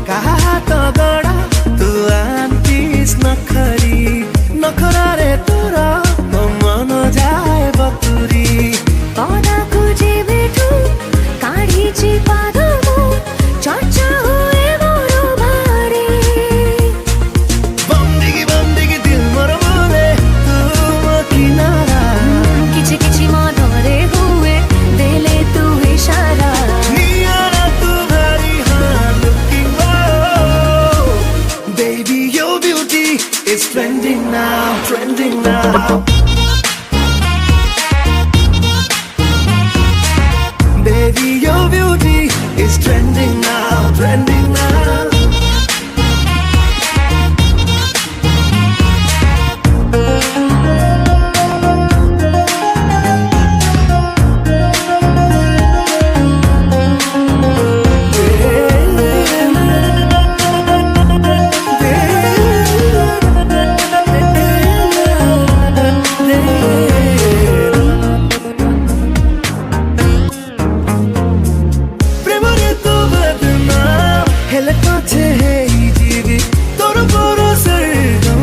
कहा तो गड़ा तू आंटीस नखरी नखरा रे तोरा तो मन जाए बतुरी पौधा कुजे बेठू काढ़ी चिपा दमो चर्चा हुए बड़ो भारी बंदिगी दिल मोर बोले तुम किनारा किछि किछि मनरे हुए देले तू इशारा नियारा तू भारी हाँ looking wow baby your beauty is trending now baby your beauty is trending now প্রেমরে তো বদনাম হেলে কাছে হেই দিবি তোর বড় সরগম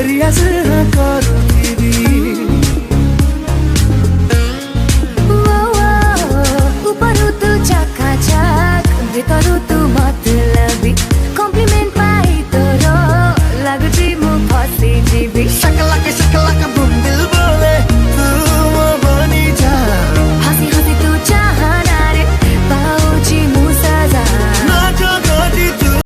রিয়াজ না করো দিবি উপরু তু চকাচক ভিতরু তু मतलबी कॉम्प्लीमेंट पाई तोर लागुची मु फसी जीबी शकला का बुम